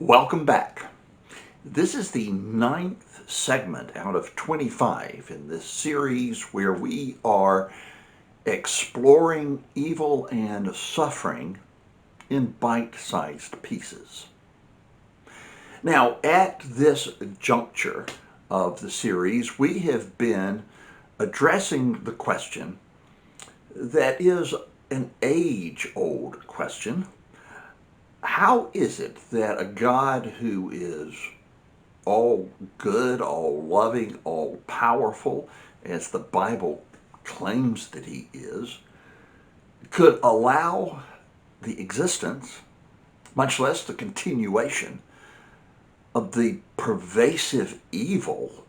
Welcome back. This is the ninth segment out of 25 in this series where we are exploring evil and suffering in bite-sized pieces. Now, at this juncture of the series, we have been addressing the question that is an age-old question. How is it that a God who is all good, all loving, all powerful, as the Bible claims that he is, could allow the existence, much less the continuation, of the pervasive evil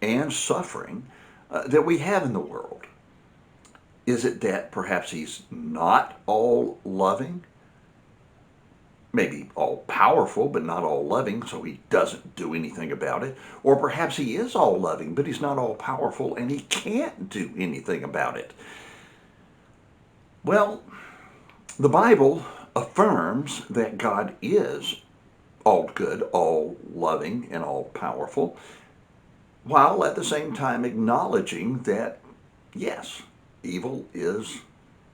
and suffering that we have in the world? Is it that perhaps he's not all loving? Maybe all powerful, but not all loving, so he doesn't do anything about it. Or perhaps he is all loving, but he's not all powerful and he can't do anything about it. Well, the Bible affirms that God is all good, all loving, and all powerful, while at the same time acknowledging that, yes, evil is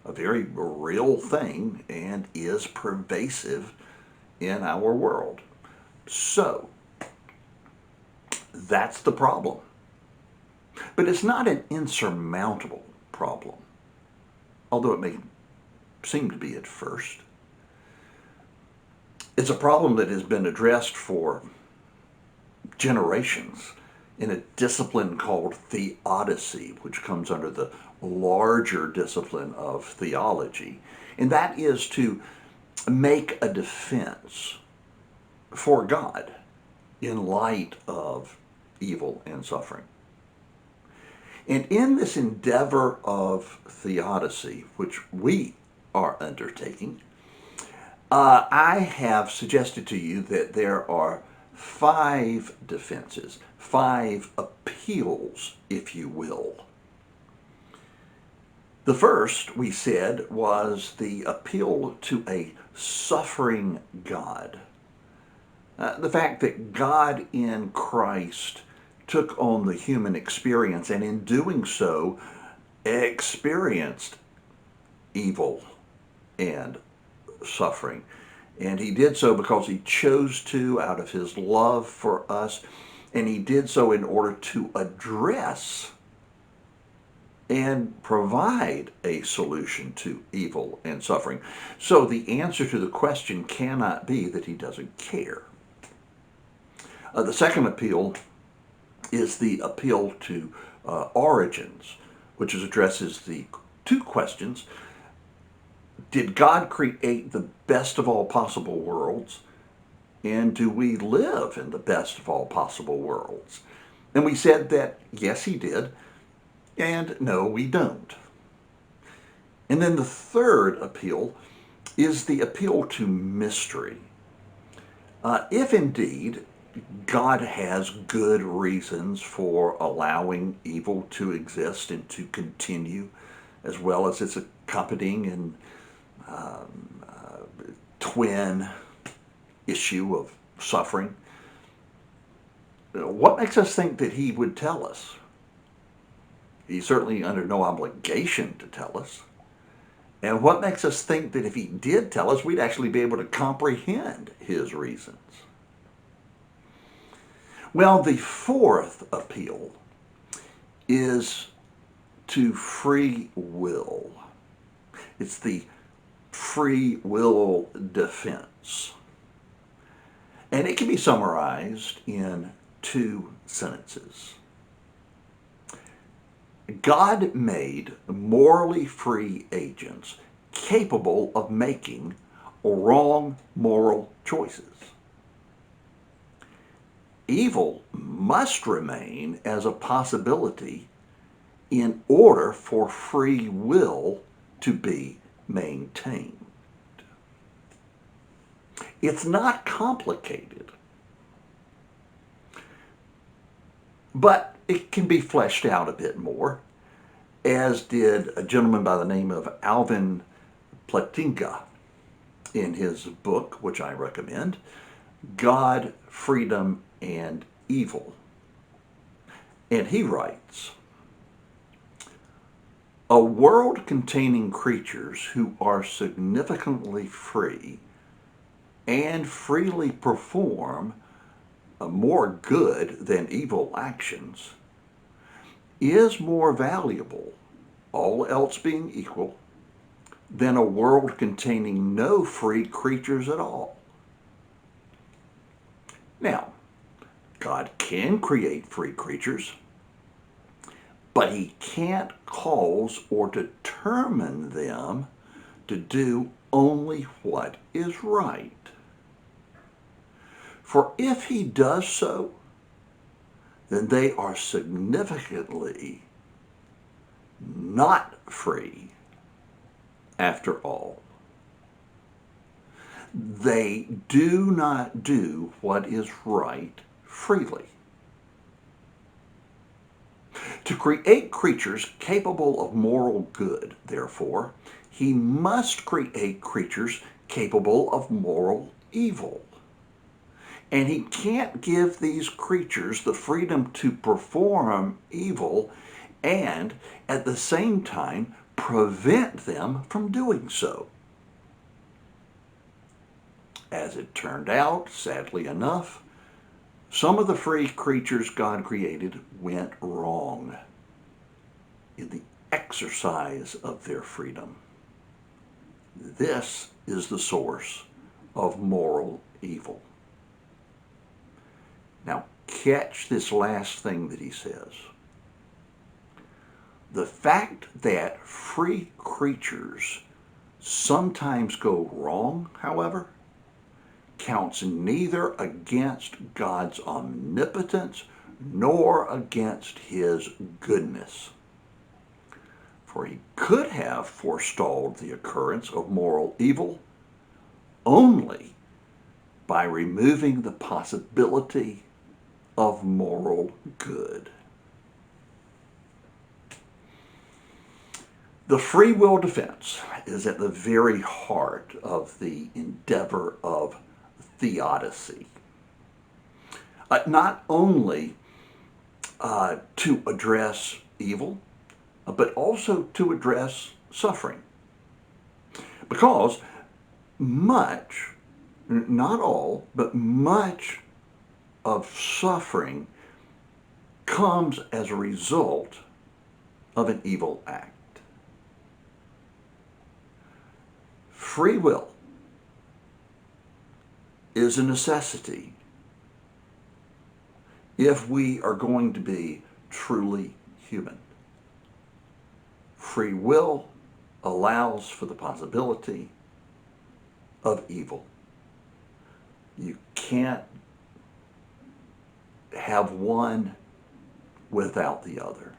a very real thing and is pervasive in our world. So, that's the problem. But it's not an insurmountable problem, although it may seem to be at first. It's a problem that has been addressed for generations in a discipline called Theodicy, which comes under the larger discipline of theology. And that is to make a defense for God in light of evil and suffering. And in this endeavor of theodicy, which we are undertaking, I have suggested to you that there are 5 defenses, 5 appeals, if you will. The first, we said, was the appeal to a suffering God. The fact that God in Christ took on the human experience and in doing so experienced evil and suffering. And he did so because he chose to out of his love for us, and he did so in order to address and provide a solution to evil and suffering. So the answer to the question cannot be that he doesn't care. The second appeal is the appeal to origins, which addresses the 2 questions. Did God create the best of all possible worlds? And do we live in the best of all possible worlds? And we said that yes, he did, and no, we don't. And then the third appeal is the appeal to mystery. If indeed God has good reasons for allowing evil to exist and to continue, as well as its accompanying and twin issue of suffering, what makes us think that he would tell us? He's certainly under no obligation to tell us. And what makes us think that if he did tell us, we'd actually be able to comprehend his reasons? Well, the fourth appeal is to free will. It's the free will defense. And it can be summarized in 2 sentences. God made morally free agents capable of making wrong moral choices. Evil must remain as a possibility in order for free will to be maintained. It's not complicated, but it can be fleshed out a bit more, as did a gentleman by the name of Alvin Plantinga in his book, which I recommend, God, freedom, and evil. And he writes, a world containing creatures who are significantly free and freely perform more good than evil actions is more valuable, all else being equal, than a world containing no free creatures at all. Now, God can create free creatures, but he can't cause or determine them to do only what is right. For if he does so, then they are significantly not free after all. They do not do what is right freely. To create creatures capable of moral good, therefore, he must create creatures capable of moral evil. And he can't give these creatures the freedom to perform evil and at the same time prevent them from doing so. As it turned out, sadly enough, some of the free creatures God created went wrong in the exercise of their freedom. This is the source of moral evil. Now, catch this last thing that he says. The fact that free creatures sometimes go wrong, however, counts neither against God's omnipotence nor against his goodness. For he could have forestalled the occurrence of moral evil only by removing the possibility of moral good. The free will defense is at the very heart of the endeavor of Theodicy. Not only to address evil, but also to address suffering. Because much, not all, but much of suffering comes as a result of an evil act. Free will is a necessity if we are going to be truly human. Free will allows for the possibility of evil. You can't have one without the other.